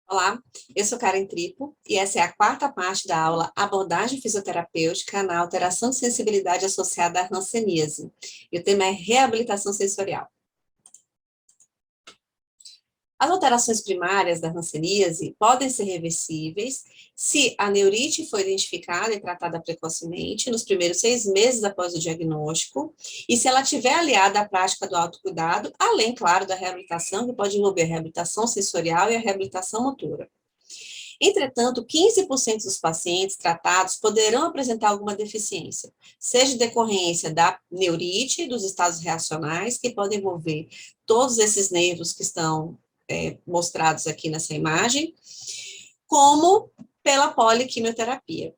Olá, eu sou Karen Tripo e essa é a quarta parte da aula Abordagem Fisioterapêutica na Alteração de Sensibilidade Associada à Hanseníase. E o tema é Reabilitação Sensorial. As alterações primárias da hanseníase podem ser reversíveis se a neurite foi identificada e tratada precocemente nos primeiros 6 meses após o diagnóstico e se ela estiver aliada à prática do autocuidado, além, claro, da reabilitação, que pode envolver a reabilitação sensorial e a reabilitação motora. Entretanto, 15% dos pacientes tratados poderão apresentar alguma deficiência, seja decorrência da neurite, dos estados reacionais, que podem envolver todos esses nervos que estão mostrados aqui nessa imagem, como pela poliquimioterapia.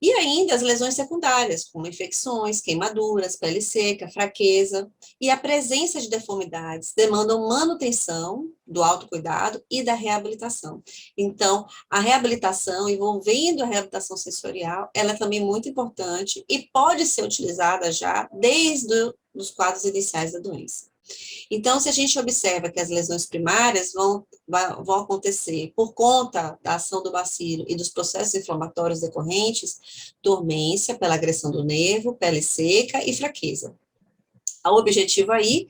E ainda as lesões secundárias, como infecções, queimaduras, pele seca, fraqueza, e a presença de deformidades demandam manutenção do autocuidado e da reabilitação. Então, a reabilitação, envolvendo a reabilitação sensorial, ela é também muito importante e pode ser utilizada já desde os quadros iniciais da doença. Então, se a gente observa que as lesões primárias vão acontecer por conta da ação do bacilo e dos processos inflamatórios decorrentes, dormência pela agressão do nervo, pele seca e fraqueza. O objetivo aí,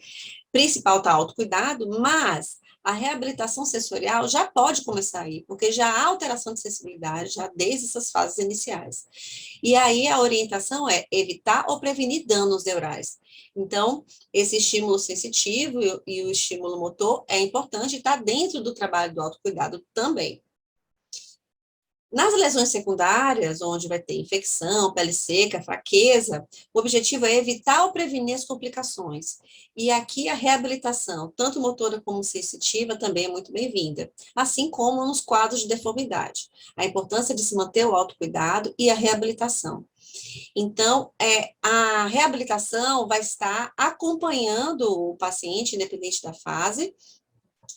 principal está autocuidado, mas a reabilitação sensorial já pode começar aí, porque já há alteração de sensibilidade, já desde essas fases iniciais. E aí a orientação é evitar ou prevenir danos neurais. Então, esse estímulo sensitivo e o estímulo motor é importante e está dentro do trabalho do autocuidado também. Nas lesões secundárias, onde vai ter infecção, pele seca, fraqueza, o objetivo é evitar ou prevenir as complicações. E aqui a reabilitação, tanto motora como sensitiva, também é muito bem-vinda, assim como nos quadros de deformidade. A importância de se manter o autocuidado e a reabilitação. Então, a reabilitação vai estar acompanhando o paciente, independente da fase,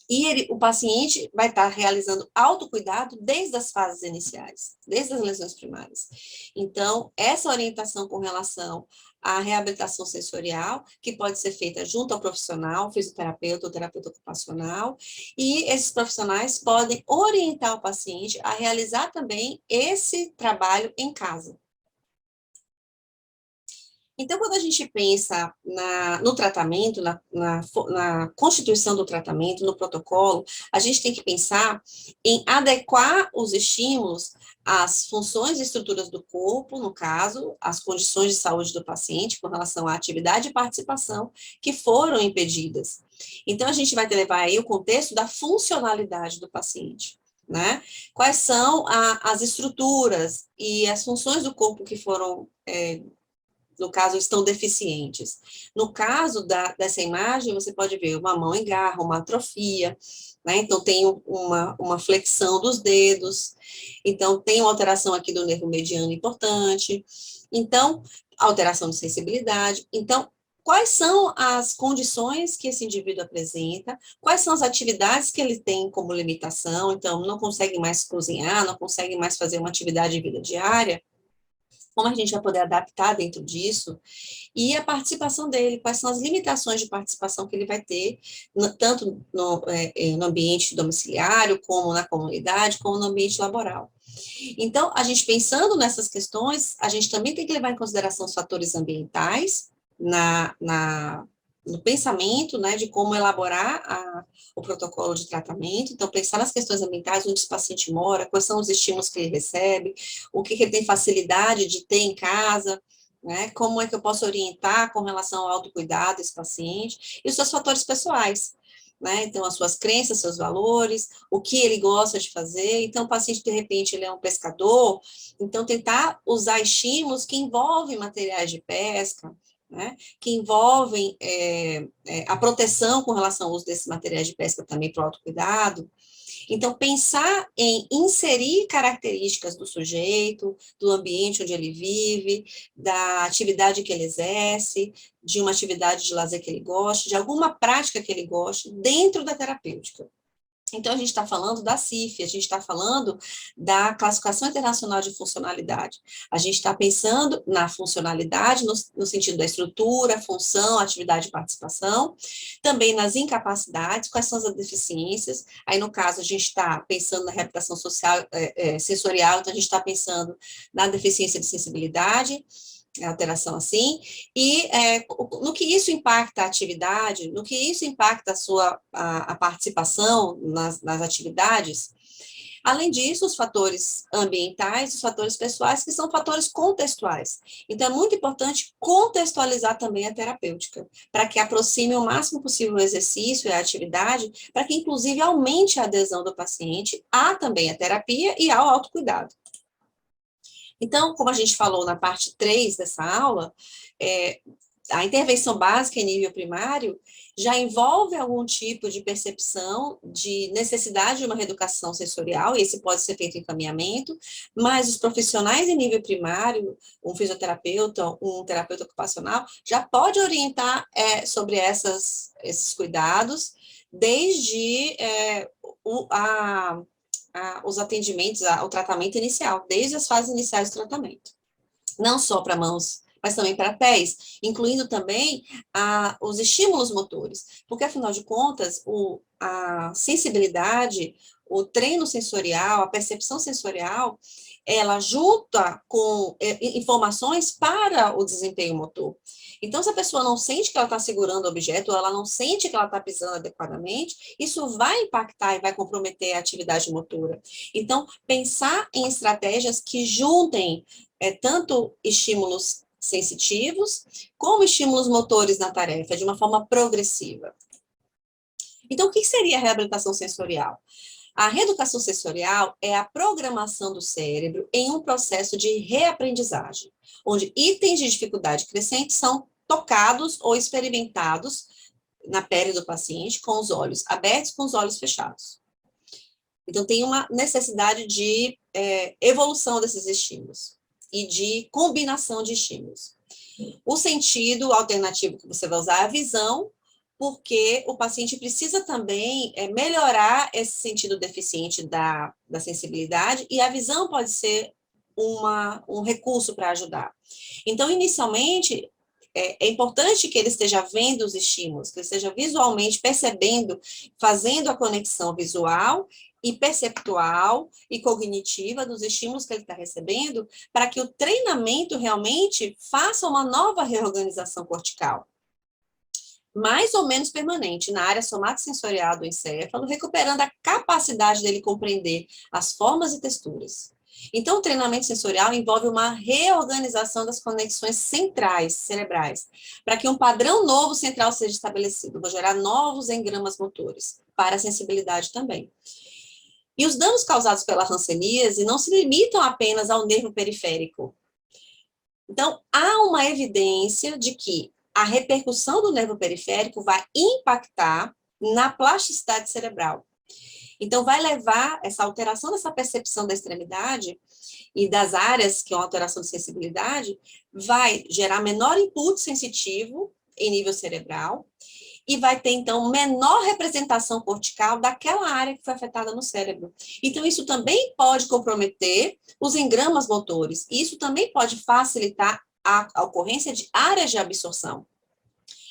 e o paciente vai estar realizando autocuidado desde as fases iniciais, desde as lesões primárias. Então, essa orientação com relação à reabilitação sensorial, que pode ser feita junto ao profissional, fisioterapeuta ou terapeuta ocupacional, e esses profissionais podem orientar o paciente a realizar também esse trabalho em casa. Então, quando a gente pensa no tratamento, na constituição do tratamento, no protocolo, a gente tem que pensar em adequar os estímulos às funções e estruturas do corpo, no caso, às condições de saúde do paciente, com relação à atividade e participação que foram impedidas. Então, a gente vai levar aí o contexto da funcionalidade do paciente. Né? Quais são as estruturas e as funções do corpo que foram no caso, estão deficientes. No caso dessa imagem, você pode ver uma mão em garra, uma atrofia, né? Então, tem uma flexão dos dedos, então, tem uma alteração aqui do nervo mediano importante, então, alteração de sensibilidade. Então, quais são as condições que esse indivíduo apresenta, quais são as atividades que ele tem como limitação, então, não consegue mais cozinhar, não consegue mais fazer uma atividade de vida diária, como a gente vai poder adaptar dentro disso, e a participação dele, quais são as limitações de participação que ele vai ter, tanto no ambiente domiciliário, como na comunidade, como no ambiente laboral. Então, a gente pensando nessas questões, a gente também tem que levar em consideração os fatores ambientais no pensamento, né, de como elaborar o protocolo de tratamento. Então, pensar nas questões ambientais, onde esse paciente mora, quais são os estímulos que ele recebe, o que ele tem facilidade de ter em casa, né, como é que eu posso orientar com relação ao autocuidado desse paciente, e os seus fatores pessoais, né, então as suas crenças, seus valores, o que ele gosta de fazer. Então, o paciente, de repente, ele é um pescador, então tentar usar estímulos que envolvem materiais de pesca, né, que envolvem a proteção com relação ao uso desses materiais de pesca também para o autocuidado. Então, pensar em inserir características do sujeito, do ambiente onde ele vive, da atividade que ele exerce, de uma atividade de lazer que ele goste, de alguma prática que ele goste, dentro da terapêutica. Então, a gente está falando da CIF, a gente está falando da Classificação Internacional de Funcionalidade. A gente está pensando na funcionalidade, no sentido da estrutura, função, atividade e participação, também nas incapacidades, quais são as deficiências. Aí, no caso, a gente está pensando na reabilitação social, sensorial, então a gente está pensando na deficiência de sensibilidade, alteração assim, e no que isso impacta a atividade, no que isso impacta a participação nas atividades. Além disso, os fatores ambientais, os fatores pessoais, que são fatores contextuais. Então, é muito importante contextualizar também a terapêutica, para que aproxime o máximo possível o exercício e a atividade, para que, inclusive, aumente a adesão do paciente a também a terapia e ao autocuidado. Então, como a gente falou na parte 3 dessa aula, a intervenção básica em nível primário já envolve algum tipo de percepção de necessidade de uma reeducação sensorial, e esse pode ser feito em encaminhamento, mas os profissionais em nível primário, um fisioterapeuta, um terapeuta ocupacional, já pode orientar sobre esses cuidados, desde os atendimentos, o tratamento inicial, desde as fases iniciais do tratamento. Não só para mãos, mas também para pés, incluindo também os estímulos motores, porque, afinal de contas, a sensibilidade, o treino sensorial, a percepção sensorial, ela junta com informações para o desempenho motor. Então, se a pessoa não sente que ela está segurando o objeto, ou ela não sente que ela está pisando adequadamente, isso vai impactar e vai comprometer a atividade motora. Então, pensar em estratégias que juntem tanto estímulos sensitivos, como estímulos motores na tarefa, de uma forma progressiva. Então, o que seria a reabilitação sensorial? A reeducação sensorial é a programação do cérebro em um processo de reaprendizagem, onde itens de dificuldade crescente são tocados ou experimentados na pele do paciente com os olhos abertos, com os olhos fechados. Então, tem uma necessidade de evolução desses estímulos e de combinação de estímulos. O sentido alternativo que você vai usar é a visão, porque o paciente precisa também melhorar esse sentido deficiente da sensibilidade, e a visão pode ser um recurso para ajudar. Então, inicialmente, é importante que ele esteja vendo os estímulos, que ele esteja visualmente percebendo, fazendo a conexão visual e perceptual e cognitiva dos estímulos que ele está recebendo, para que o treinamento realmente faça uma nova reorganização cortical, mais ou menos permanente, na área somatosensorial do encéfalo, recuperando a capacidade dele compreender as formas e texturas. Então, o treinamento sensorial envolve uma reorganização das conexões centrais cerebrais, para que um padrão novo central seja estabelecido. Vou gerar novos engramas motores, para a sensibilidade também. E os danos causados pela hanseníase não se limitam apenas ao nervo periférico. Então, há uma evidência de que a repercussão do nervo periférico vai impactar na plasticidade cerebral. Então, vai levar essa alteração dessa percepção da extremidade e das áreas, que é uma alteração de sensibilidade, vai gerar menor input sensitivo em nível cerebral, e vai ter, então, menor representação cortical daquela área que foi afetada no cérebro. Então, isso também pode comprometer os engramas motores, e isso também pode facilitar a ocorrência de áreas de absorção.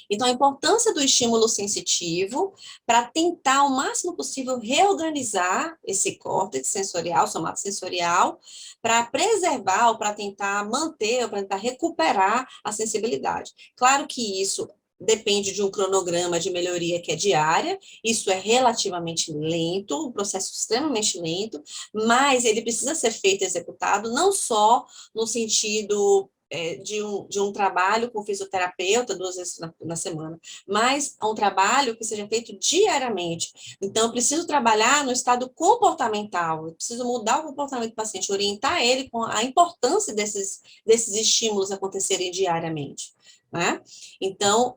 Então, a importância do estímulo sensitivo para tentar, o máximo possível, reorganizar esse córtex sensorial, somatosensorial, para preservar, ou para tentar manter, ou para tentar recuperar a sensibilidade. Claro que isso depende de um cronograma de melhoria que é diária, isso é relativamente lento, um processo extremamente lento, mas ele precisa ser feito e executado não só no sentido de um trabalho com fisioterapeuta 2 vezes na semana, mas um trabalho que seja feito diariamente. Então, eu preciso trabalhar no estado comportamental, eu preciso mudar o comportamento do paciente, orientar ele com a importância desses estímulos acontecerem diariamente. Né? Então,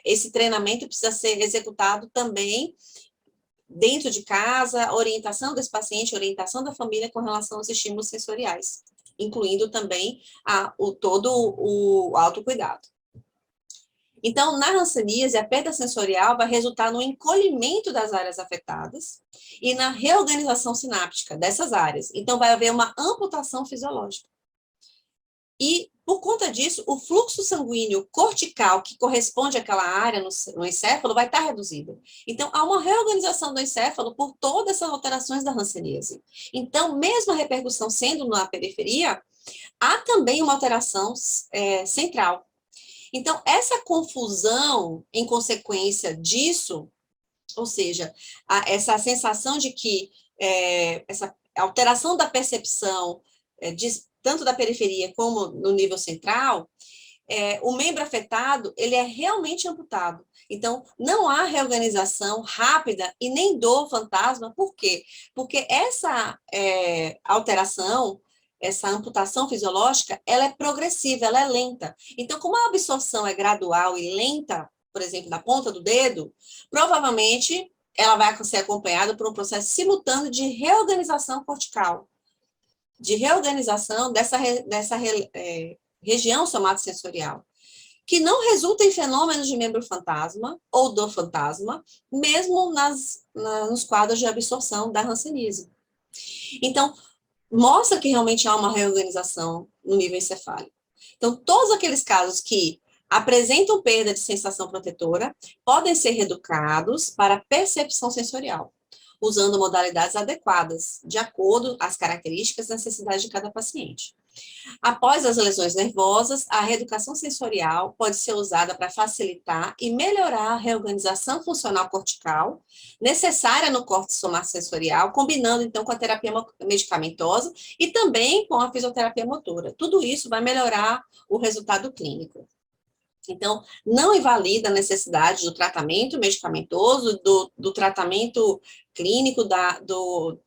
esse treinamento precisa ser executado também dentro de casa, orientação desse paciente, orientação da família com relação aos estímulos sensoriais, incluindo também todo o autocuidado. Então, na hanseníase, a perda sensorial vai resultar no encolhimento das áreas afetadas e na reorganização sináptica dessas áreas. Então, vai haver uma amputação fisiológica. E, por conta disso, o fluxo sanguíneo cortical, que corresponde àquela área no encéfalo, vai estar reduzido. Então, há uma reorganização do encéfalo por todas essas alterações da hanseníase. Então, mesmo a repercussão sendo na periferia, há também uma alteração central. Então, essa confusão em consequência disso, ou seja, essa sensação de que essa alteração da percepção, tanto da periferia como no nível central, o membro afetado, ele é realmente amputado. Então, não há reorganização rápida e nem dor fantasma. Por quê? Porque essa alteração, essa amputação fisiológica, ela é progressiva, ela é lenta. Então, como a absorção é gradual e lenta, por exemplo, na ponta do dedo, provavelmente ela vai ser acompanhada por um processo simultâneo de reorganização cortical, de reorganização dessa região somatosensorial, que não resulta em fenômenos de membro fantasma ou dor fantasma, mesmo nos quadros de absorção da hanseníase. Então, mostra que realmente há uma reorganização no nível encefálico. Então, todos aqueles casos que apresentam perda de sensação protetora podem ser reeducados para percepção sensorial, usando modalidades adequadas, de acordo com as características e necessidades de cada paciente. Após as lesões nervosas, a reeducação sensorial pode ser usada para facilitar e melhorar a reorganização funcional cortical necessária no córtex somatosensorial, combinando então com a terapia medicamentosa e também com a fisioterapia motora. Tudo isso vai melhorar o resultado clínico. Então, não invalida a necessidade do tratamento medicamentoso, do tratamento clínico, do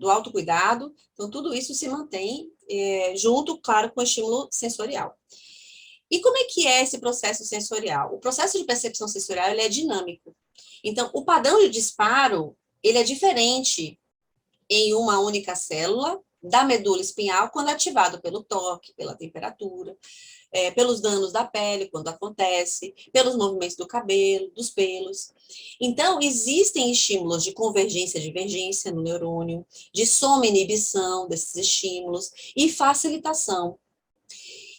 autocuidado. Então, tudo isso se mantém junto, claro, com o estímulo sensorial. E como é que é esse processo sensorial? O processo de percepção sensorial, ele é dinâmico. Então, o padrão de disparo, ele é diferente em uma única célula da medula espinhal quando ativado pelo toque, pela temperatura, pelos danos da pele, quando acontece, pelos movimentos do cabelo, dos pelos. Então, existem estímulos de convergência e divergência no neurônio, de soma e inibição desses estímulos e facilitação.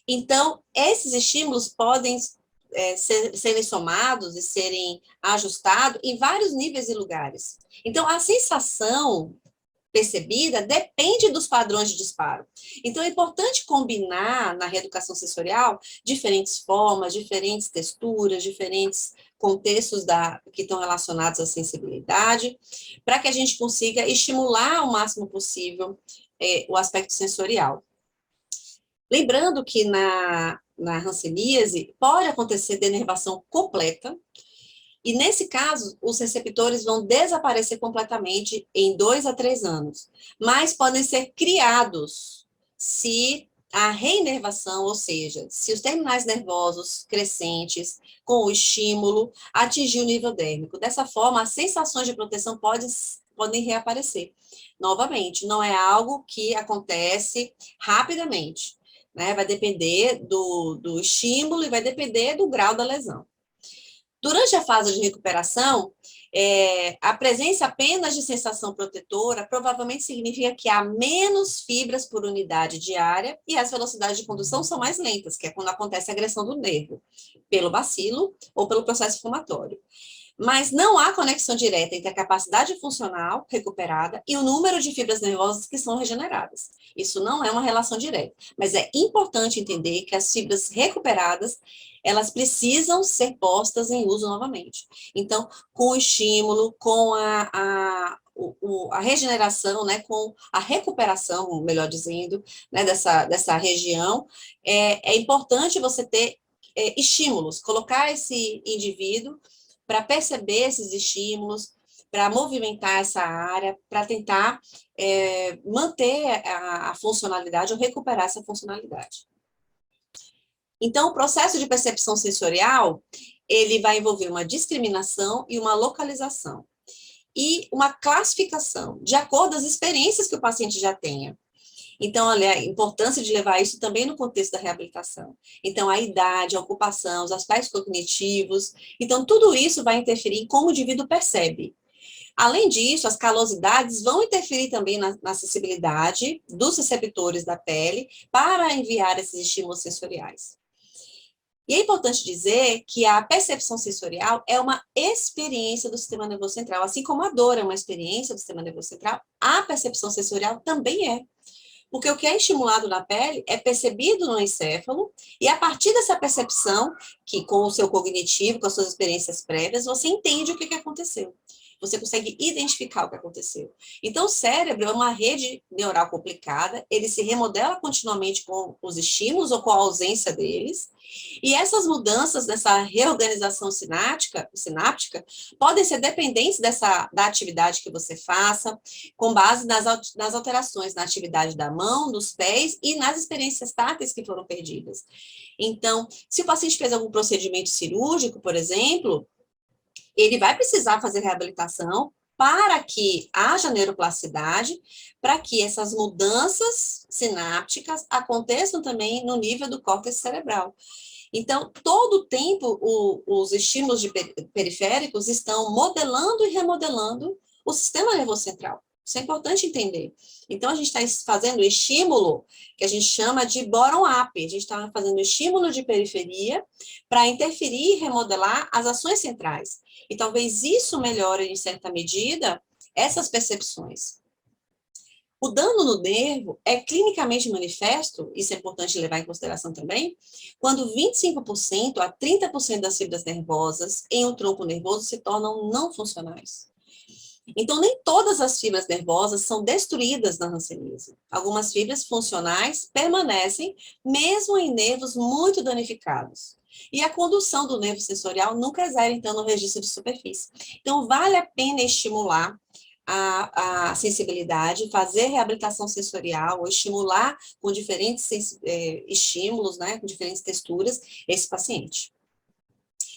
Então, esses estímulos podem serem somados e serem ajustados em vários níveis e lugares. Então, a sensação percebida depende dos padrões de disparo. Então, é importante combinar na reeducação sensorial diferentes formas, diferentes texturas, diferentes contextos que estão relacionados à sensibilidade, para que a gente consiga estimular o máximo possível o aspecto sensorial. Lembrando que na hanseníase pode acontecer denervação completa, e, nesse caso, os receptores vão desaparecer completamente em 2 a 3 anos, mas podem ser criados se a reinervação, ou seja, se os terminais nervosos crescentes com o estímulo atingir o nível dérmico. Dessa forma, as sensações de proteção podem reaparecer. Novamente, não é algo que acontece rapidamente, né? Vai depender do estímulo e vai depender do grau da lesão. Durante a fase de recuperação, a presença apenas de sensação protetora provavelmente significa que há menos fibras por unidade diária e as velocidades de condução são mais lentas, que é quando acontece a agressão do nervo, pelo bacilo ou pelo processo inflamatório. Mas não há conexão direta entre a capacidade funcional recuperada e o número de fibras nervosas que são regeneradas. Isso não é uma relação direta, mas é importante entender que as fibras recuperadas, elas precisam ser postas em uso novamente. Então, com o estímulo, com a regeneração, né, com a recuperação, melhor dizendo, né, dessa região, é importante você ter estímulos, colocar esse indivíduo para perceber esses estímulos, para movimentar essa área, para tentar manter a funcionalidade ou recuperar essa funcionalidade. Então, o processo de percepção sensorial, ele vai envolver uma discriminação e uma localização. E uma classificação, de acordo com as experiências que o paciente já tenha. Então, olha, a importância de levar isso também no contexto da reabilitação. Então, a idade, a ocupação, os aspectos cognitivos. Então, tudo isso vai interferir em como o indivíduo percebe. Além disso, as calosidades vão interferir também na sensibilidade dos receptores da pele para enviar esses estímulos sensoriais. E é importante dizer que a percepção sensorial é uma experiência do sistema nervoso central. Assim como a dor é uma experiência do sistema nervoso central, a percepção sensorial também é. Porque o que é estimulado na pele é percebido no encéfalo, e a partir dessa percepção, que com o seu cognitivo, com as suas experiências prévias, você entende o que aconteceu. Você consegue identificar o que aconteceu. Então, o cérebro é uma rede neural complicada, ele se remodela continuamente com os estímulos ou com a ausência deles, e essas mudanças nessa reorganização sináptica podem ser dependentes da atividade que você faça, com base nas alterações na atividade da mão, dos pés e nas experiências táteis que foram perdidas. Então, se o paciente fez algum procedimento cirúrgico, por exemplo, ele vai precisar fazer reabilitação para que haja neuroplasticidade, para que essas mudanças sinápticas aconteçam também no nível do córtex cerebral. Então, todo o tempo, os estímulos periféricos estão modelando e remodelando o sistema nervoso central. Isso é importante entender. Então, a gente está fazendo estímulo que a gente chama de bottom-up. A gente está fazendo estímulo de periferia para interferir e remodelar as ações centrais. E talvez isso melhore, em certa medida, essas percepções. O dano no nervo é clinicamente manifesto, isso é importante levar em consideração também, quando 25% a 30% das fibras nervosas em um tronco nervoso se tornam não funcionais. Então, nem todas as fibras nervosas são destruídas na hanseníase. Algumas fibras funcionais permanecem, mesmo em nervos muito danificados. E a condução do nervo sensorial nunca é zero, então, no registro de superfície. Então, vale a pena estimular a sensibilidade, fazer reabilitação sensorial, ou estimular com diferentes estímulos, né, com diferentes texturas, esse paciente.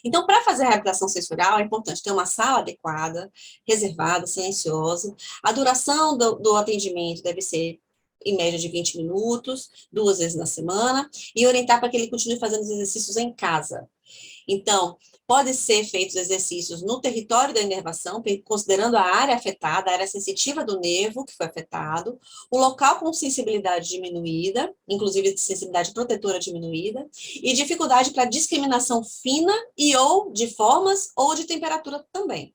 Então, para fazer a reabilitação sensorial, é importante ter uma sala adequada, reservada, silenciosa. A duração do atendimento deve ser, em média, de 20 minutos, 2 vezes na semana, e orientar para que ele continue fazendo os exercícios em casa. Então, podem ser feitos exercícios no território da inervação, considerando a área afetada, a área sensitiva do nervo que foi afetado, o local com sensibilidade diminuída, inclusive sensibilidade protetora diminuída, e dificuldade para discriminação fina e ou de formas ou de temperatura também.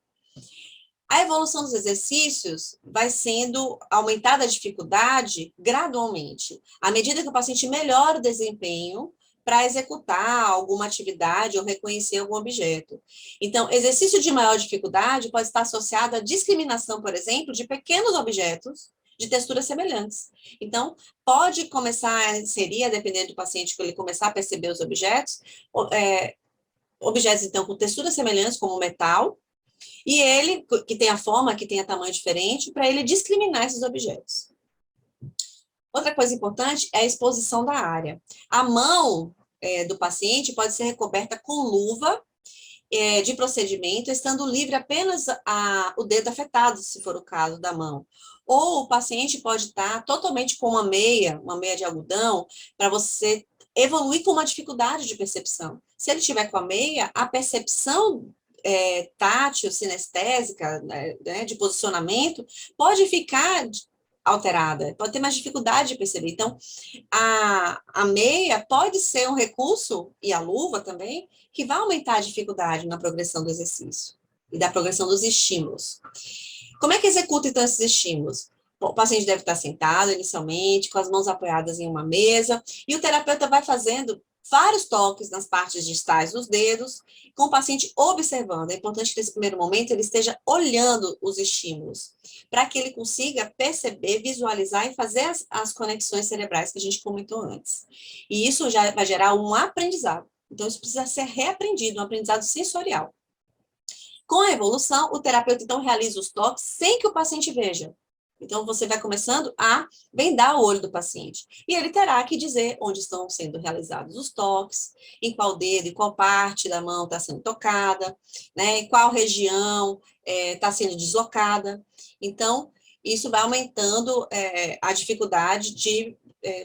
A evolução dos exercícios vai sendo aumentada a dificuldade gradualmente, à medida que o paciente melhora o desempenho para executar alguma atividade ou reconhecer algum objeto. Então, exercício de maior dificuldade pode estar associado à discriminação, por exemplo, de pequenos objetos de texturas semelhantes. Então, pode começar a inserir, dependendo do paciente, que ele começar a perceber os objetos, objetos, então, com texturas semelhantes, como metal, e ele, que tem a forma, que tem a tamanho diferente, para ele discriminar esses objetos. Outra coisa importante é a exposição da área. A mão do paciente pode ser recoberta com luva de procedimento, estando livre apenas o dedo afetado, se for o caso da mão. Ou o paciente pode estar totalmente com uma meia de algodão, para você evoluir com uma dificuldade de percepção. Se ele tiver com a meia, a percepção tátil, sinestésica, né, de posicionamento, pode ficar alterada, pode ter mais dificuldade de perceber. Então, a meia pode ser um recurso, e a luva também, que vai aumentar a dificuldade na progressão do exercício e da progressão dos estímulos. Como é que executa, então, esses estímulos? O paciente deve estar sentado inicialmente, com as mãos apoiadas em uma mesa, e o terapeuta vai fazendo vários toques nas partes distais dos dedos, com o paciente observando. É importante que nesse primeiro momento ele esteja olhando os estímulos, para que ele consiga perceber, visualizar e fazer as conexões cerebrais que a gente comentou antes. E isso já vai gerar um aprendizado. Então, isso precisa ser reaprendido, um aprendizado sensorial. Com a evolução, o terapeuta, então, realiza os toques sem que o paciente veja. Então, você vai começando a vendar o olho do paciente. E ele terá que dizer onde estão sendo realizados os toques, em qual dedo e qual parte da mão está sendo tocada, né, em qual região está sendo deslocada. Então, isso vai aumentando a dificuldade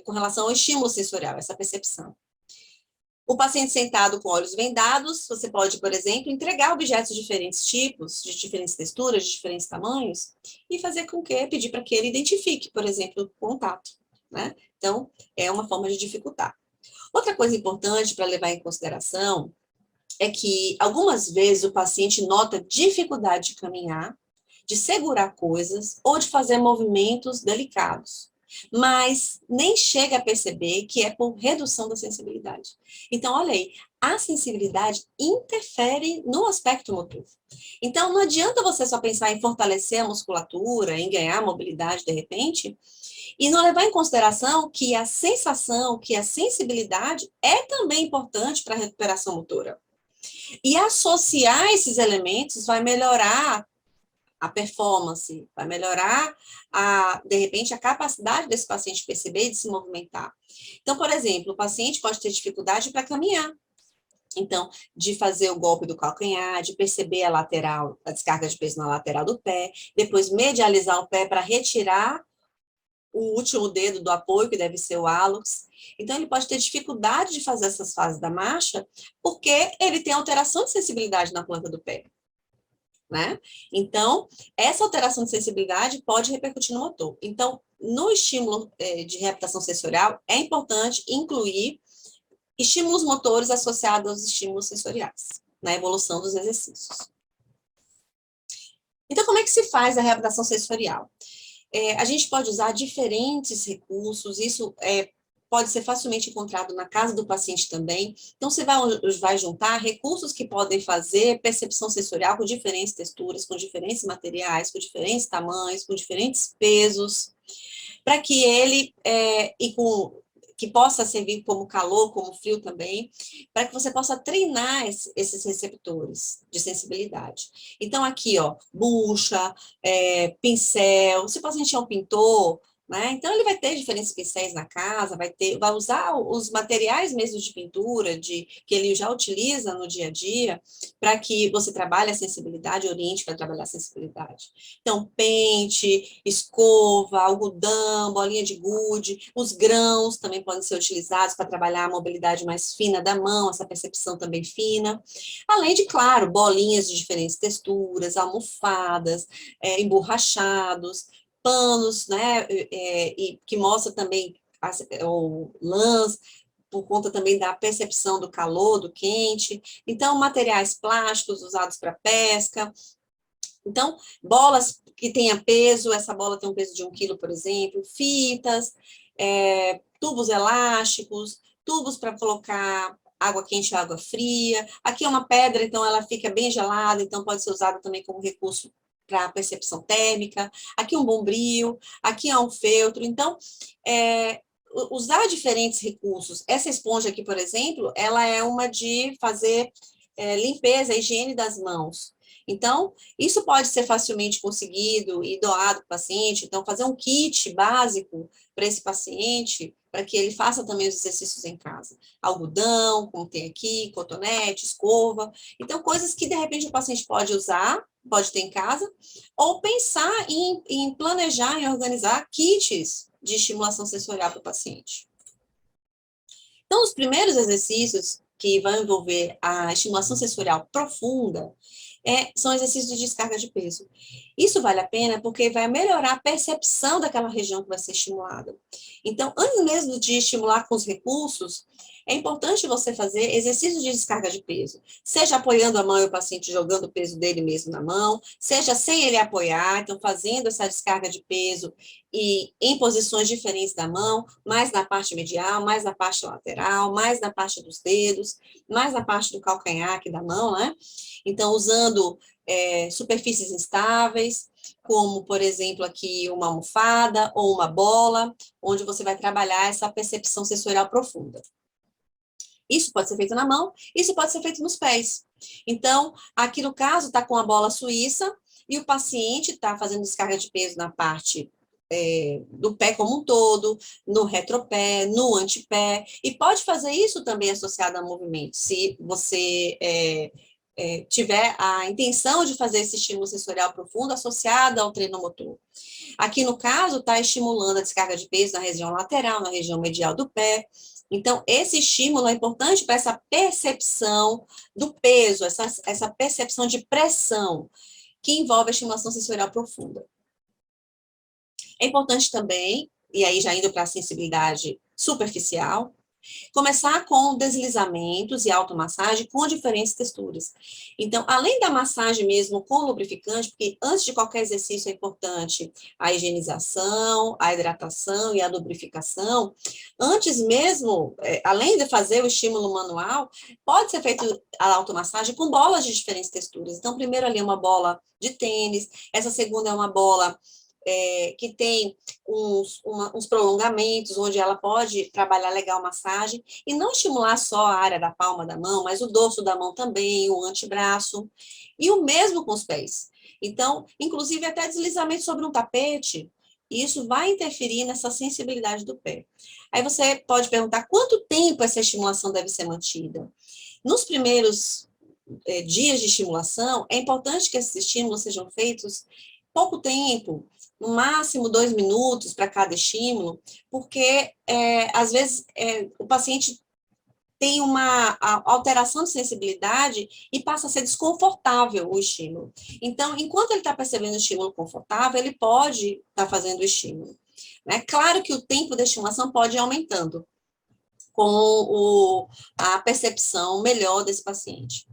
com relação ao estímulo sensorial, essa percepção. O paciente sentado com olhos vendados, você pode, por exemplo, entregar objetos de diferentes tipos, de diferentes texturas, de diferentes tamanhos, e fazer com que, pedir para que ele identifique, por exemplo, o contato, né? Então, é uma forma de dificultar. Outra coisa importante para levar em consideração é que, algumas vezes, o paciente nota dificuldade de caminhar, de segurar coisas ou de fazer movimentos delicados, mas nem chega a perceber que é por redução da sensibilidade. Então, olha aí, a sensibilidade interfere no aspecto motor. Então, não adianta você só pensar em fortalecer a musculatura, em ganhar mobilidade de repente, e não levar em consideração que a sensação, que a sensibilidade é também importante para a recuperação motora. E associar esses elementos vai melhorar a performance, vai melhorar, de repente, a capacidade desse paciente perceber e de se movimentar. Então, por exemplo, o paciente pode ter dificuldade para caminhar. Então, de fazer o golpe do calcanhar, de perceber a lateral, a descarga de peso na lateral do pé, depois medializar o pé para retirar o último dedo do apoio, que deve ser o hálux. Então, ele pode ter dificuldade de fazer essas fases da marcha, porque ele tem alteração de sensibilidade na planta do pé. Né? Então, essa alteração de sensibilidade pode repercutir no motor. Então, no estímulo de reabilitação sensorial, é importante incluir estímulos motores associados aos estímulos sensoriais, na evolução dos exercícios. Então, como é que se faz a reabilitação sensorial? A gente pode usar diferentes recursos, isso pode ser facilmente encontrado na casa do paciente também. Então, você vai juntar recursos que podem fazer percepção sensorial com diferentes texturas, com diferentes materiais, com diferentes tamanhos, com diferentes pesos, para que ele, que possa servir como calor, como frio também, para que você possa treinar esses receptores de sensibilidade. Então, aqui, ó, bucha, pincel, se o paciente é um pintor, né? Então, ele vai ter diferentes pincéis na casa, vai usar os materiais mesmo de pintura, que ele já utiliza no dia a dia, para que você trabalhe a sensibilidade, oriente para trabalhar a sensibilidade. Então, pente, escova, algodão, bolinha de gude, os grãos também podem ser utilizados para trabalhar a mobilidade mais fina da mão, essa percepção também fina. Além de, claro, bolinhas de diferentes texturas, almofadas, emborrachados, panos, né, e que mostra também o lãs, por conta também da percepção do calor, do quente. Então, materiais plásticos usados para pesca. Então, bolas que tenha peso, essa bola tem um peso de 1 quilo, por exemplo, fitas, tubos elásticos, tubos para colocar água quente e água fria. Aqui é uma pedra, então ela fica bem gelada, então pode ser usada também como recurso para percepção térmica. Aqui um bombril, aqui é um feltro. Então, usar diferentes recursos. Essa esponja aqui, por exemplo, ela é uma de fazer limpeza, higiene das mãos. Então, isso pode ser facilmente conseguido e doado para o paciente. Então, fazer um kit básico para esse paciente, para que ele faça também os exercícios em casa. Algodão, como tem aqui, cotonete, escova. Então, coisas que, de repente, o paciente pode usar, pode ter em casa, ou pensar em planejar, em organizar kits de estimulação sensorial para o paciente. Então, os primeiros exercícios que vão envolver a estimulação sensorial profunda são exercícios de descarga de peso. Isso vale a pena porque vai melhorar a percepção daquela região que vai ser estimulada. Então, antes mesmo de estimular com os recursos, é importante você fazer exercícios de descarga de peso, seja apoiando a mão e o paciente jogando o peso dele mesmo na mão, seja sem ele apoiar, então fazendo essa descarga de peso e em posições diferentes da mão, mais na parte medial, mais na parte lateral, mais na parte dos dedos, mais na parte do calcanhar aqui da mão, né? Então, usando superfícies instáveis, como, por exemplo, aqui uma almofada ou uma bola, onde você vai trabalhar essa percepção sensorial profunda. Isso pode ser feito na mão, isso pode ser feito nos pés. Então, aqui no caso, está com a bola suíça e o paciente está fazendo descarga de peso na parte do pé como um todo, no retropé, no antepé, e pode fazer isso também associado a movimento, se você tiver a intenção de fazer esse estímulo sensorial profundo associado ao treino motor. Aqui, no caso, está estimulando a descarga de peso na região lateral, na região medial do pé. Então, esse estímulo é importante para essa percepção do peso, essa percepção de pressão, que envolve a estimulação sensorial profunda. É importante também, e aí já indo para a sensibilidade superficial, começar com deslizamentos e automassagem com diferentes texturas. Então, além da massagem mesmo com lubrificante, porque antes de qualquer exercício é importante a higienização, a hidratação e a lubrificação, antes mesmo, além de fazer o estímulo manual, pode ser feito a automassagem com bolas de diferentes texturas. Então, primeiro ali é uma bola de tênis, essa segunda é uma bola que tem uns prolongamentos, onde ela pode trabalhar legal massagem, e não estimular só a área da palma da mão, mas o dorso da mão também, o antebraço, e o mesmo com os pés. Então, inclusive até deslizamento sobre um tapete, isso vai interferir nessa sensibilidade do pé. Aí você pode perguntar quanto tempo essa estimulação deve ser mantida. Nos primeiros dias de estimulação, é importante que esses estímulos sejam feitos pouco tempo, no máximo 2 minutos para cada estímulo, porque, às vezes, o paciente tem uma alteração de sensibilidade e passa a ser desconfortável o estímulo. Então, enquanto ele está percebendo o estímulo confortável, ele pode estar fazendo o estímulo. Né? Claro que o tempo da estimulação pode ir aumentando com a percepção melhor desse paciente.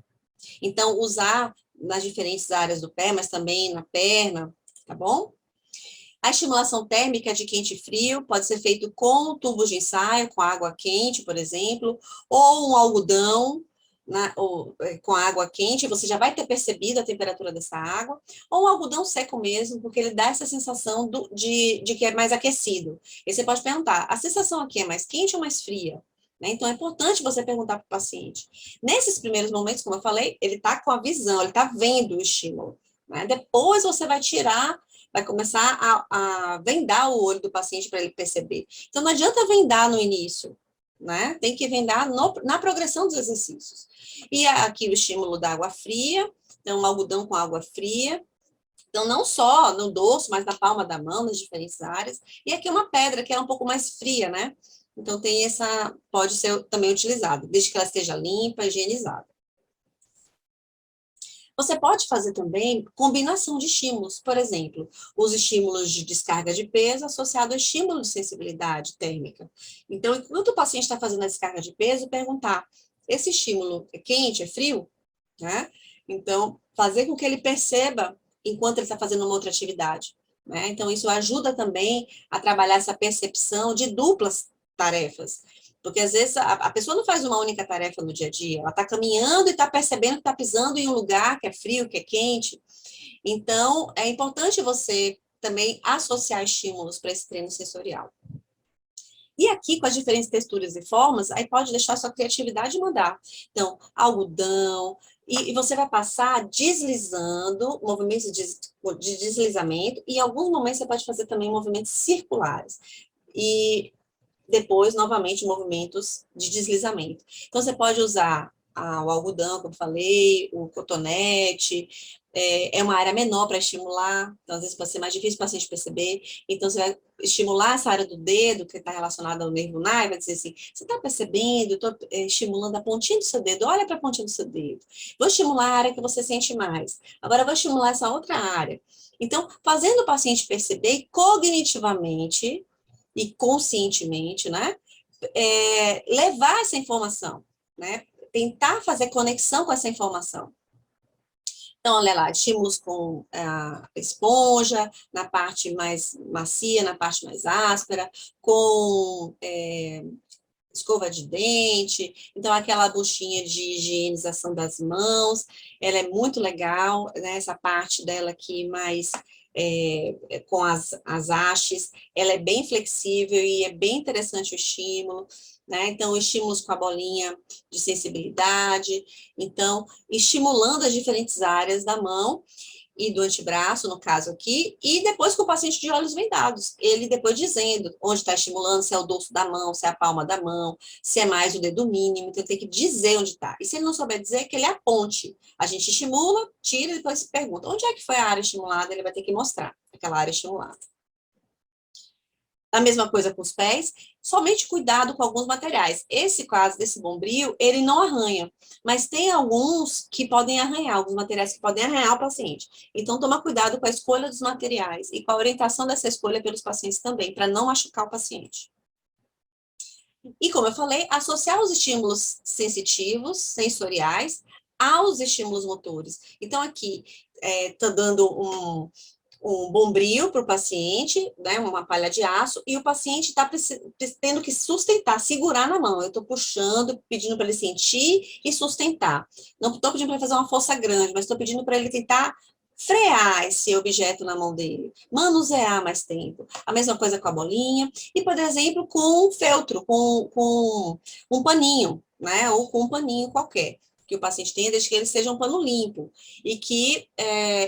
Então, usar nas diferentes áreas do pé, mas também na perna, tá bom? A estimulação térmica de quente e frio pode ser feito com tubos de ensaio, com água quente, por exemplo, ou um algodão com água quente, você já vai ter percebido a temperatura dessa água, ou um algodão seco mesmo, porque ele dá essa sensação de que é mais aquecido. E você pode perguntar, a sensação aqui é mais quente ou mais fria? Então, é importante você perguntar para o paciente. Nesses primeiros momentos, como eu falei, ele está com a visão, ele está vendo o estímulo. Depois você vai começar a vendar o olho do paciente para ele perceber. Então, não adianta vendar no início, né? Tem que vendar na progressão dos exercícios. E aqui o estímulo da água fria, então, um algodão com água fria. Então, não só no dorso, mas na palma da mão, nas diferentes áreas. E aqui uma pedra, que é um pouco mais fria, né? Então, pode ser também utilizada, desde que ela esteja limpa, higienizada. Você pode fazer também combinação de estímulos, por exemplo, os estímulos de descarga de peso associado ao estímulo de sensibilidade térmica. Então, enquanto o paciente está fazendo a descarga de peso, perguntar, esse estímulo é quente, é frio? Né? Então, fazer com que ele perceba enquanto ele está fazendo uma outra atividade. Né? Então, isso ajuda também a trabalhar essa percepção de duplas tarefas. Porque, às vezes, a pessoa não faz uma única tarefa no dia a dia, ela está caminhando e está percebendo que está pisando em um lugar que é frio, que é quente. Então, é importante você também associar estímulos para esse treino sensorial. E aqui, com as diferentes texturas e formas, aí pode deixar a sua criatividade mandar. Então, algodão, e você vai passar deslizando, movimentos de deslizamento, e em alguns momentos você pode fazer também movimentos circulares. E depois, novamente, movimentos de deslizamento. Então, você pode usar o algodão, como eu falei, o cotonete, é uma área menor para estimular, então, às vezes pode ser mais difícil para o paciente perceber, então você vai estimular essa área do dedo, que está relacionada ao nervo ulnar, vai dizer assim, você está percebendo, eu estou estimulando a pontinha do seu dedo, olha para a pontinha do seu dedo, vou estimular a área que você sente mais, agora vou estimular essa outra área. Então, fazendo o paciente perceber cognitivamente e conscientemente, né, levar essa informação, né, tentar fazer conexão com essa informação. Então, olha lá, estímulos com a esponja, na parte mais macia, na parte mais áspera, com escova de dente, então aquela buchinha de higienização das mãos, ela é muito legal, né, essa parte dela aqui mais com as hastes, ela é bem flexível e é bem interessante o estímulo, né? Então, estímulos com a bolinha de sensibilidade, então, estimulando as diferentes áreas da mão, e do antebraço, no caso aqui, e depois com o paciente de olhos vendados, ele depois dizendo onde está estimulando, se é o dorso da mão, se é a palma da mão, se é mais o dedo mínimo, então tem que dizer onde está. E se ele não souber dizer, que ele aponte. A gente estimula, tira e depois se pergunta, onde é que foi a área estimulada? Ele vai ter que mostrar aquela área estimulada. A mesma coisa com os pés, somente cuidado com alguns materiais. Esse caso desse bombril, ele não arranha, mas tem alguns que podem arranhar, alguns materiais que podem arranhar o paciente. Então, toma cuidado com a escolha dos materiais e com a orientação dessa escolha pelos pacientes também, para não machucar o paciente. E, como eu falei, associar os estímulos sensitivos, sensoriais, aos estímulos motores. Então, aqui, está dando um bombril para o paciente, né, uma palha de aço, e o paciente está tendo que sustentar, segurar na mão. Eu estou puxando, pedindo para ele sentir e sustentar. Não estou pedindo para ele fazer uma força grande, mas estou pedindo para ele tentar frear esse objeto na mão dele, manusear mais tempo. A mesma coisa com a bolinha, e, por exemplo, com feltro, com um paninho, né, ou com um paninho qualquer, que o paciente tenha, desde que ele seja um pano limpo, e que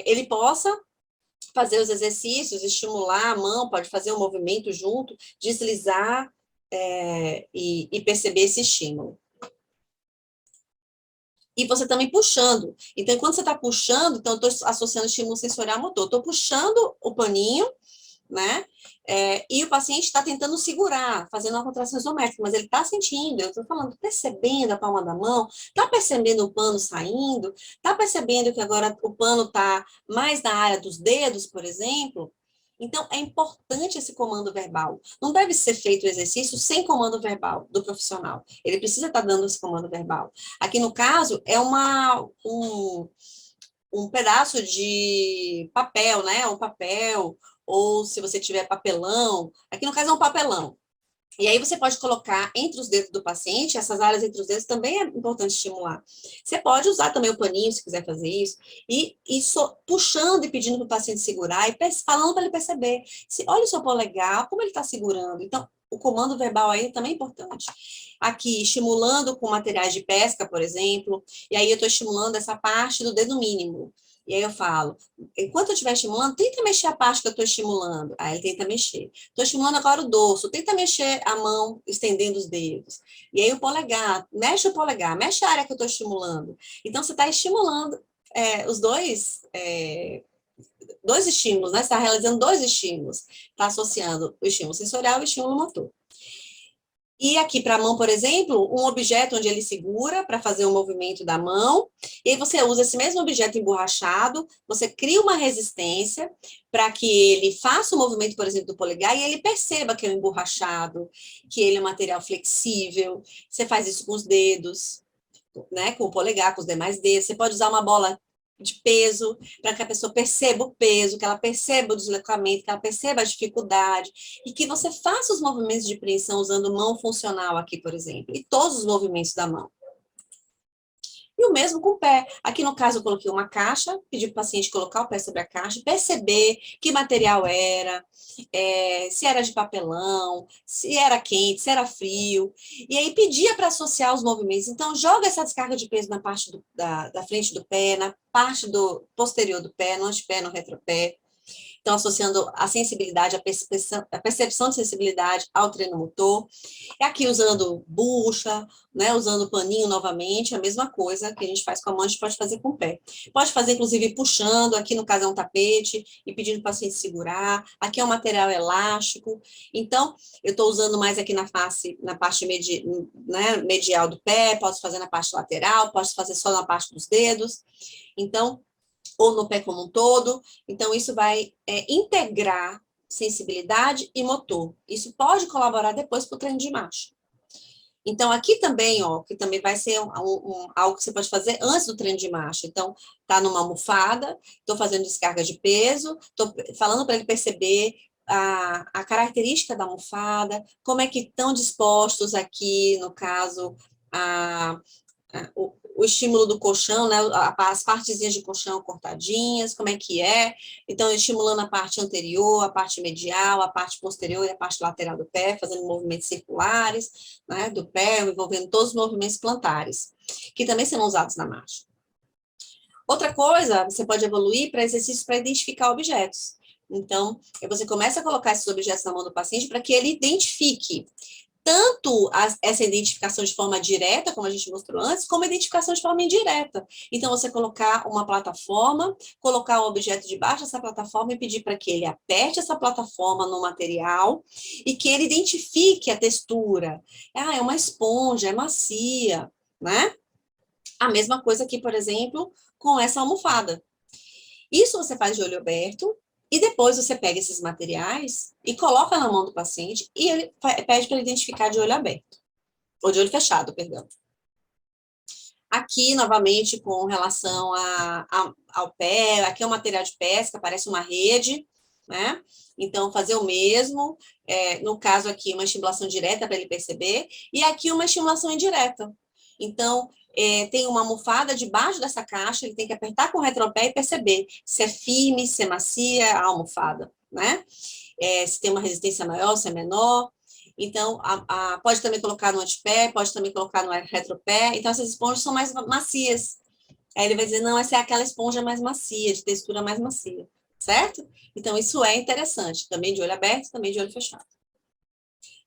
ele possa fazer os exercícios, estimular a mão, pode fazer um movimento junto, deslizar e perceber esse estímulo. E você também puxando. Então, quando você está puxando, então eu estou associando estímulo sensorial motor. Estou puxando o paninho, né? E o paciente está tentando segurar, fazendo uma contração isométrica, mas ele está sentindo, eu estou falando, percebendo a palma da mão, está percebendo o pano saindo, está percebendo que agora o pano está mais na área dos dedos, por exemplo. Então, é importante esse comando verbal. Não deve ser feito o exercício sem comando verbal do profissional. Ele precisa estar dando esse comando verbal. Aqui, no caso, é um pedaço de papel, né? Um papel, ou se você tiver papelão. Aqui, no caso, é um papelão. E aí você pode colocar entre os dedos do paciente, essas áreas entre os dedos também é importante estimular. Você pode usar também o paninho, se quiser fazer isso, e puxando e pedindo para o paciente segurar, e falando para ele perceber. Olha o seu polegar, como ele está segurando. Então, o comando verbal aí também é importante. Aqui, estimulando com materiais de pesca, por exemplo, e aí eu estou estimulando essa parte do dedo mínimo. E aí eu falo, enquanto eu estiver estimulando, tenta mexer a parte que eu estou estimulando. Aí ele tenta mexer. Estou estimulando agora o dorso, tenta mexer a mão, estendendo os dedos. E aí o polegar, mexe o polegar, mexe a área que eu estou estimulando. Então, você está estimulando os dois estímulos, né? Você está realizando dois estímulos. Está associando o estímulo sensorial e o estímulo motor. E aqui para a mão, por exemplo, um objeto onde ele segura para fazer o movimento da mão, e aí você usa esse mesmo objeto emborrachado, você cria uma resistência para que ele faça o movimento, por exemplo, do polegar, e ele perceba que é um emborrachado, que ele é um material flexível. Você faz isso com os dedos, né, com o polegar, com os demais dedos. Você pode usar uma bola de peso, para que a pessoa perceba o peso, que ela perceba o deslocamento, que ela perceba a dificuldade, e que você faça os movimentos de preensão usando mão funcional aqui, por exemplo, e todos os movimentos da mão. E o mesmo com o pé. Aqui, no caso, eu coloquei uma caixa, pedi para o paciente colocar o pé sobre a caixa, perceber que material era, se era de papelão, se era quente, se era frio. E aí, pedia para associar os movimentos. Então, joga essa descarga de peso na parte da frente do pé, na parte do posterior do pé, no antepé, no retropé. Então, associando a sensibilidade, a percepção de sensibilidade ao treino motor. É aqui usando bucha, né, usando paninho novamente, a mesma coisa que a gente faz com a mão, a gente pode fazer com o pé. Pode fazer, inclusive, puxando, aqui no caso é um tapete, e pedindo para o paciente segurar. Aqui é um material elástico. Então, eu estou usando mais aqui na parte medial do pé, posso fazer na parte lateral, posso fazer só na parte dos dedos. Então, ou no pé como um todo. Então, isso vai integrar sensibilidade e motor. Isso pode colaborar depois para o treino de marcha. Então, aqui também, ó, que também vai ser algo que você pode fazer antes do treino de marcha. Então, tá numa almofada, estou fazendo descarga de peso, estou falando para ele perceber a característica da almofada, como é que estão dispostos aqui, no caso, o estímulo do colchão, né, as partezinhas de colchão cortadinhas, como é que é. Então, estimulando a parte anterior, a parte medial, a parte posterior e a parte lateral do pé, fazendo movimentos circulares, né, do pé, envolvendo todos os movimentos plantares, que também serão usados na marcha. Outra coisa, você pode evoluir para exercícios para identificar objetos. Então, você começa a colocar esses objetos na mão do paciente para que ele identifique tanto essa identificação de forma direta, como a gente mostrou antes, como a identificação de forma indireta. Então, você colocar uma plataforma, colocar o objeto debaixo dessa plataforma e pedir para que ele aperte essa plataforma no material e que ele identifique a textura. Ah, é uma esponja, é macia, né? A mesma coisa aqui, por exemplo, com essa almofada. Isso você faz de olho aberto e depois você pega esses materiais e coloca na mão do paciente e ele pede para ele identificar de olho aberto, ou de olho fechado, perdão. Aqui, novamente, com relação ao pé, aqui é um material de pesca, parece uma rede, né? Então, fazer o mesmo, no caso aqui, uma estimulação direta para ele perceber, e aqui uma estimulação indireta. Então, tem uma almofada debaixo dessa caixa, ele tem que apertar com o retropé e perceber se é firme, se é macia a almofada, né? Se tem uma resistência maior, se é menor. Então, pode também colocar no antepé, pode também colocar no retropé. Então, essas esponjas são mais macias. Aí ele vai dizer, não, essa é aquela esponja mais macia, de textura mais macia, certo? Então, isso é interessante, também de olho aberto, também de olho fechado.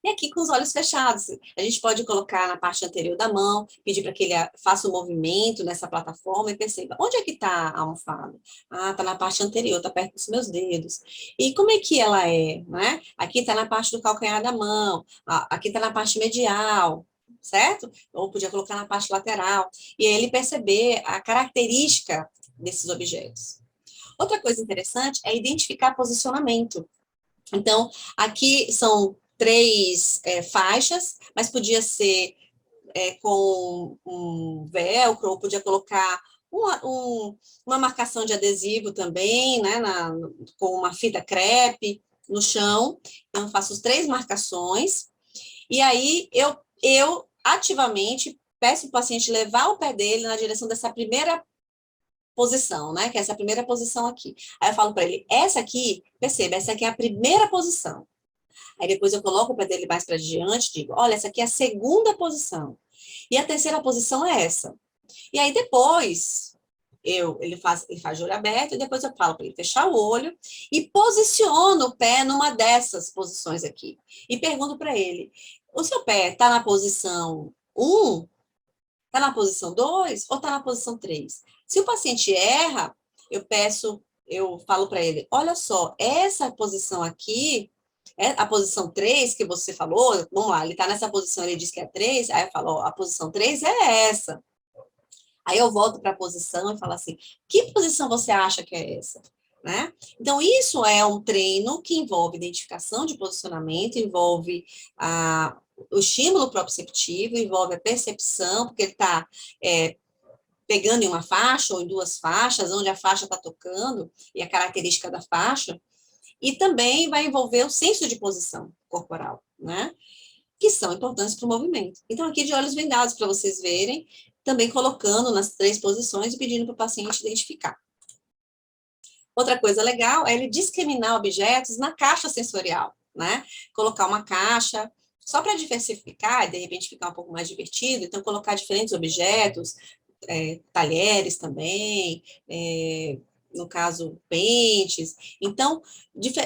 E aqui com os olhos fechados, a gente pode colocar na parte anterior da mão, pedir para que ele faça o movimento nessa plataforma e perceba, onde é que está a almofada? Ah, está na parte anterior, está perto dos meus dedos. E como é que ela é, né? Aqui está na parte do calcanhar da mão, aqui está na parte medial, certo? Ou podia colocar na parte lateral. E aí ele perceber a característica desses objetos. Outra coisa interessante é identificar posicionamento. Então, aqui são 3 faixas, mas podia ser com um velcro, ou podia colocar uma marcação de adesivo também, né, com uma fita crepe no chão. Então, eu faço as 3 marcações, e aí eu ativamente peço para o paciente levar o pé dele na direção dessa primeira posição, né, que é essa primeira posição aqui. Aí eu falo para ele, essa aqui, perceba, essa aqui é a primeira posição. Aí depois eu coloco o pé dele mais para diante, digo, olha, essa aqui é a segunda posição. E a terceira posição é essa. E aí depois ele faz de olho aberto e depois eu falo para ele fechar o olho e posiciono o pé numa dessas posições aqui. E pergunto para ele, o seu pé está na posição 1, está na posição 2 ou está na posição 3? Se o paciente erra, eu falo para ele, olha só, essa posição aqui a posição 3 que você falou, vamos lá, ele está nessa posição, ele diz que é 3, aí eu falo, ó, a posição 3 é essa. Aí eu volto para a posição e falo assim, que posição você acha que é essa? Né? Então, isso é um treino que envolve identificação de posicionamento, envolve o estímulo proprioceptivo, envolve a percepção, porque ele está pegando em uma faixa ou em 2 faixas, onde a faixa está tocando, e a característica da faixa, e também vai envolver o senso de posição corporal, né? Que são importantes para o movimento. Então, aqui de olhos vendados, para vocês verem, também colocando nas 3 posições e pedindo para o paciente identificar. Outra coisa legal é ele discriminar objetos na caixa sensorial, né? Colocar uma caixa, só para diversificar e de repente ficar um pouco mais divertido, então colocar diferentes objetos, talheres também, no caso, pentes. Então,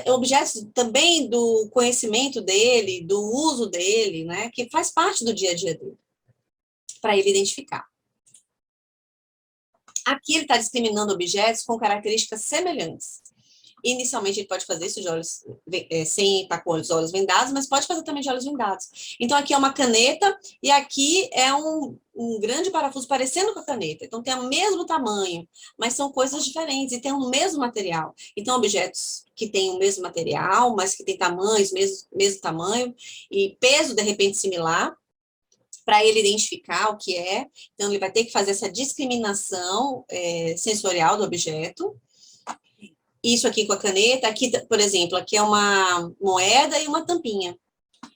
objetos também do conhecimento dele, do uso dele, né, que faz parte do dia a dia dele, para ele identificar. Aqui ele está discriminando objetos com características semelhantes. Inicialmente, ele pode fazer isso de olhos, sem estar com os olhos vendados, mas pode fazer também de olhos vendados. Então, aqui é uma caneta e aqui é um grande parafuso parecendo com a caneta. Então, tem o mesmo tamanho, mas são coisas diferentes e tem o mesmo material. Então, objetos que têm o mesmo material, mas que têm tamanhos, mesmo tamanho e peso, de repente, similar, para ele identificar o que é. Então, ele vai ter que fazer essa discriminação sensorial do objeto. Isso aqui com a caneta, aqui, por exemplo, aqui é uma moeda e uma tampinha.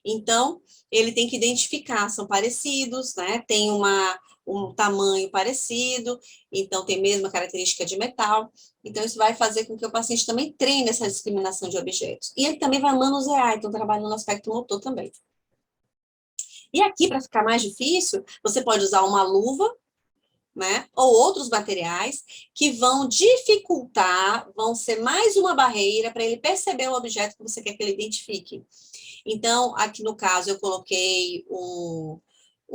Então, ele tem que identificar, são parecidos, né? Tem um tamanho parecido, então tem a mesma característica de metal. Então, isso vai fazer com que o paciente também treine essa discriminação de objetos. E ele também vai manusear, então trabalhando no aspecto motor também. E aqui, para ficar mais difícil, você pode usar uma luva, né, ou outros materiais que vão dificultar, vão ser mais uma barreira para ele perceber o objeto que você quer que ele identifique. Então, aqui no caso, eu coloquei um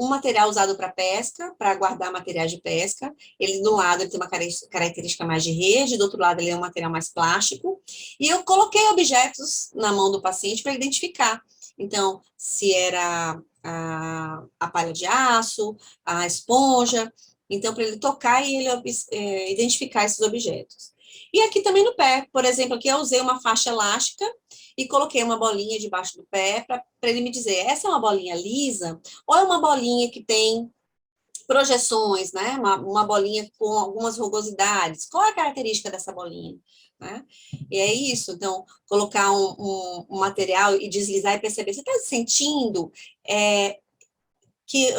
material usado para pesca, para guardar materiais de pesca. Ele, do lado, ele tem uma característica mais de rede, do outro lado, ele é um material mais plástico. E eu coloquei objetos na mão do paciente para identificar. Então, se era a palha de aço, a esponja. Então, para ele tocar e ele identificar esses objetos. E aqui também no pé, por exemplo, aqui eu usei uma faixa elástica e coloquei uma bolinha debaixo do pé para ele me dizer, essa é uma bolinha lisa ou é uma bolinha que tem projeções, né? Uma bolinha com algumas rugosidades. Qual é a característica dessa bolinha? Né? E é isso, então, colocar um material e deslizar e perceber, você está sentindo que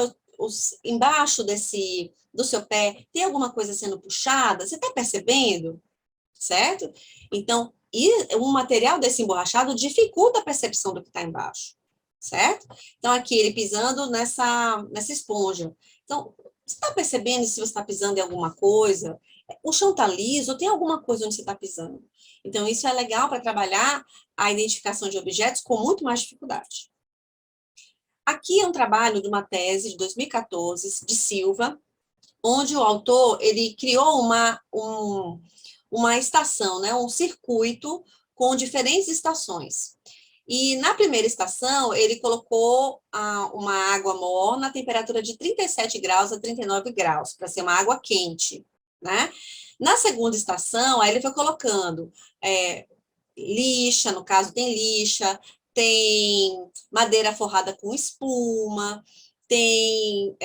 embaixo do seu pé tem alguma coisa sendo puxada? Você está percebendo? Certo? Então, e um material desse emborrachado dificulta a percepção do que está embaixo, certo? Então, aqui ele pisando nessa esponja. Então, você está percebendo se você está pisando em alguma coisa? O chão está liso, tem alguma coisa onde você está pisando. Então, isso é legal para trabalhar a identificação de objetos com muito mais dificuldade. Aqui é um trabalho de uma tese de 2014, de Silva, onde o autor ele criou uma estação, né, um circuito com diferentes estações. E na primeira estação, ele colocou uma água morna a temperatura de 37 graus a 39 graus, para ser uma água quente, né? Na segunda estação, aí ele foi colocando lixa, no caso tem lixa, tem madeira forrada com espuma, tem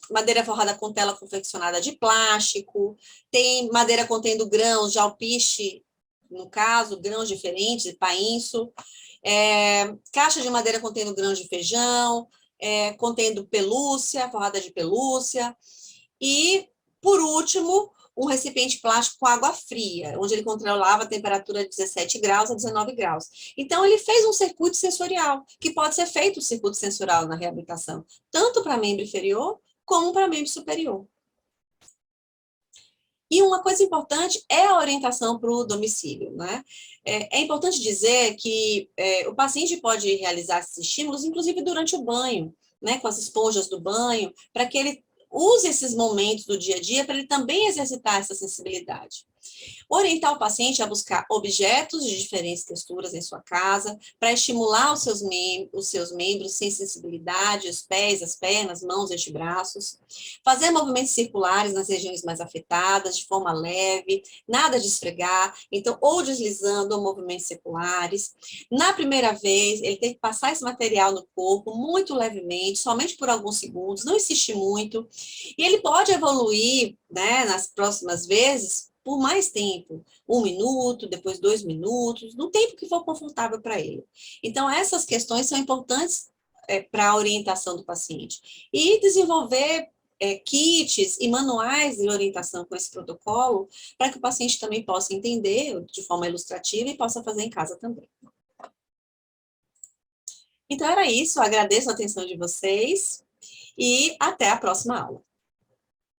madeira forrada com tela confeccionada de plástico, tem madeira contendo grãos de alpiche, no caso, grãos diferentes, painço, caixa de madeira contendo grãos de feijão, contendo pelúcia, forrada de pelúcia, e, por último, um recipiente plástico com água fria, onde ele controlava a temperatura de 17 graus a 19 graus. Então, ele fez um circuito sensorial, que pode ser feito o circuito sensorial na reabilitação, tanto para membro inferior como para membro superior. E uma coisa importante é a orientação para o domicílio, né? É importante dizer que o paciente pode realizar esses estímulos, inclusive durante o banho, né? Com as esponjas do banho, para que ele use esses momentos do dia a dia para ele também exercitar essa sensibilidade. Orientar o paciente a buscar objetos de diferentes texturas em sua casa, para estimular os seus membros sem sensibilidade, os pés, as pernas, mãos e antebraços. Fazer movimentos circulares nas regiões mais afetadas, de forma leve, nada de esfregar, então, ou deslizando, ou movimentos circulares. Na primeira vez, ele tem que passar esse material no corpo, muito levemente, somente por alguns segundos, não insistir muito. E ele pode evoluir, né, nas próximas vezes, por mais tempo, 1 minuto, depois 2 minutos, no tempo que for confortável para ele. Então, essas questões são importantes para a orientação do paciente. E desenvolver kits e manuais de orientação com esse protocolo, para que o paciente também possa entender de forma ilustrativa e possa fazer em casa também. Então, era isso. Eu agradeço a atenção de vocês e até a próxima aula.